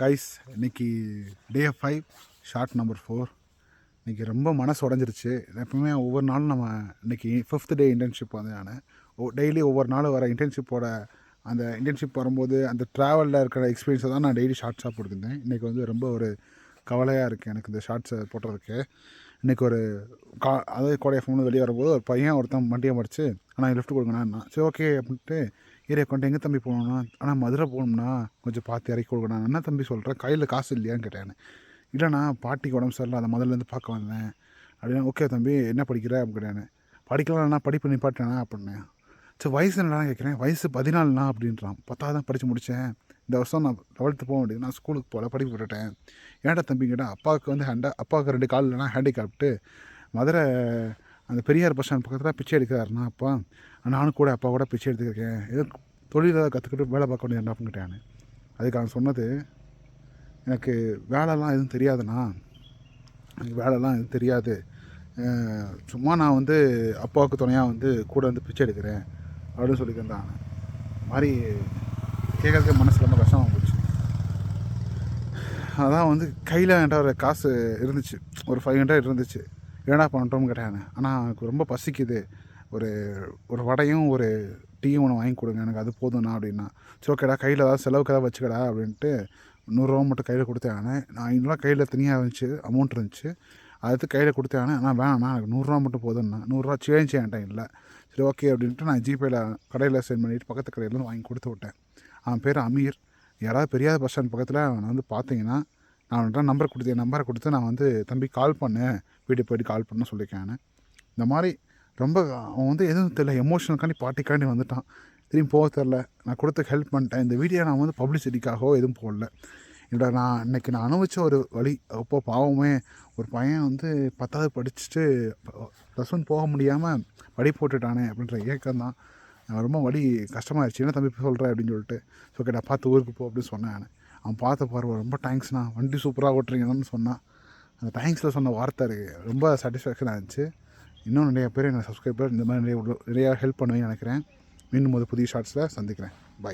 Guys இன்றைக்கி டே 5 short number 4. இன்றைக்கி ரொம்ப மனசு உடஞ்சிருச்சு. எப்பவுமே ஒவ்வொரு நாளும் நம்ம இன்றைக்கி 5th டே இன்டர்ன்ஷிப் வந்து நான் டெய்லி ஒவ்வொரு நாளும் வர இன்டர்ன்ஷிப்போட அந்த இன்டர்ன்ஷிப் வரும்போது அந்த ட்ராவலில் இருக்கிற எக்ஸ்பீரியன்ஸை தான் நான் டெய்லி ஷார்ட்ஸாக போட்டுருந்தேன். இன்றைக்கி வந்து ரொம்ப ஒரு கவலையாக இருக்குது எனக்கு இந்த ஷார்ட்ஸை போட்டுறதுக்கு. இன்றைக்கி ஒரு அதாவது கோடை ஃபோன் வெளியே வரும்போது ஒரு பையன் ஒருத்தன் வண்டியை மடித்து ஆனால் லிஃப்ட் கொடுங்கண்ணா. சரி ஓகே அப்படின்ட்டு ஏரியா கொண்டு எங்கே தம்பி போகணுன்னா, ஆனால் மதுரை போகணும்னா கொஞ்சம் பார்த்து இறக்கி கொடுக்கணும். என்ன தம்பி சொல்கிறேன், கையில் காசு இல்லையான்னு கேட்டேன். இல்லைண்ணா பாட்டிக்கு உடம்பு சரியில்லை, அதை முதல்லேருந்து பார்க்க வந்தேன் அப்படின்னா. ஓகே தம்பி என்ன படிக்கிற அப்படின்னு. படிக்கலாம்ண்ணா, படிப்பு நிப்பாட்டேண்ணா அப்படின்னேன். சரி வயசு என்னடா கேட்குறேன். வயசு 14ண்ணா அப்படின்றான். 10வது தான் படித்து முடித்தேன், இந்த வருஷம் நான் 12th போக முடியுது, நான் ஸ்கூலுக்கு போகல, படிப்பு விட்டுட்டேன். ஏன்டா தம்பி கேட்டால் அப்பாவுக்கு வந்து அப்பாவுக்கு 2 கால் இல்லைனா ஹேண்டிகேப்ட்டு, மதுரை அந்த பெரியார் பஸ் ஸ்டாண்ட் பக்கத்தில் பிச்சை எடுக்கிறாருண்ணா அப்பா. நானும் கூட அப்பா கூட பிச்சை எடுத்துருக்கேன், ஏதோ தொழிலை கற்றுக்கிட்டு வேலை பார்க்க வேண்டியது என்ன பண்ணிக்கிட்டேன். அதுக்கு அவன் சொன்னது, எனக்கு வேலைலாம் எதுவும் தெரியாதுண்ணா, எனக்கு வேலைலாம் எதுவும் தெரியாது, சும்மா நான் வந்து அப்பாவுக்கு துணையாக வந்து கூட வந்து பிச்சை எடுக்கிறேன் அப்படின்னு சொல்லியிருந்தான். மாதிரி கேட்கறதுக்கு மனசு ரொம்ப கஷ்டமாக போச்சு. அதான் வந்து கையில் என்கிட்ட ஒரு காசு இருந்துச்சு, ஒரு 500 இருந்துச்சு. என்னடா பண்ணுறோம்னு கேட்டேன். ஆனால் எனக்கு ரொம்ப பசிக்குது, ஒரு ஒரு வடையும் ஒரு டீயும் ஒன்று வாங்கி கொடுங்க, எனக்கு அது போதும்ண்ணா அப்படின்னா. சரி ஓகேடா, கையில் ஏதாவது செலவுக்கு ஏதாவது வச்சுக்கடா அப்படின்ட்டு 100 மட்டும் கையில் கொடுத்தேன். நான் 500 கையில் தனியாக இருந்துச்சு, அமௌண்ட் இருந்துச்சு, அது கையில் கொடுத்தேன். ஆனால் வேணாண்ணா எனக்கு 100 மட்டும் போதும்ண்ணா, 100 சேஞ்ச் என்கிட்ட இல்லை. சரி ஓகே அப்படின்ட்டு நான் ஜிபேயில் கடையில் சென்ட் பண்ணிவிட்டு பக்கத்து கடையில் வாங்கி கொடுத்து விட்டேன். அவன் பேர் அமீர். யாராவது பெரியார் பஸ் ஸ்டாண்ட் பக்கத்தில் அவனை வந்து பார்த்தீங்கன்னா நான் அவன்கிட்ட நம்பரை கொடுத்து நான் வந்து தம்பி கால் பண்ணேன், வீட்டுக்கு போய்ட்டு கால் பண்ண சொல்லியிருக்கேன். இந்த மாதிரி ரொம்ப அவன் வந்து எதுவும் தெரியல, எமோஷனல்காண்டி பாட்டிக்காண்டி வந்துட்டான். திரும்பி போக தெரில. நான் கொடுத்து ஹெல்ப் பண்ணிட்டேன். இந்த வீடியோ நான் வந்து பப்ளிசிட்டிக்காகவோ எதுவும் போடல. என்னோட இன்றைக்கி நான் அனுபவித்த ஒரு வழி. அப்போ பாவமே ஒரு பையன் வந்து 10வது படிச்சுட்டு +1 போக முடியாமல் வழி போட்டுட்டானே அப்படின்ற ஏக்கம் தான். ரொம்ப வழி கஷ்டமாகிடுச்சு. என்ன தம்பி சொல்கிறேன் அப்படின்னு சொல்லிட்டு, ஸோ ஓகே நான் பார்த்து ஊருக்கு போ அப்படின்னு சொன்னேன். அவன் பார்த்த பார்வை ரொம்ப தேங்க்ஸ்ண்ணா, வண்டி சூப்பராக ஓட்டுறீங்கன்னு சொன்னான். அந்த தேங்க்ஸில் சொன்ன வார்த்தை இருக்குது ரொம்ப சாட்டிஸ்ஃபேக்ஷனாக இருந்துச்சு. இன்னும் நிறைய பேர் எனக்கு சப்ஸ்கிரைபர் இந்த மாதிரி நிறையா ஹெல்ப் பண்ணுவீங்கன்னு நினைக்கிறேன். மீண்டும் ஒரு புதிய ஷார்ட்ஸில் சந்திக்கிறேன். பாய்.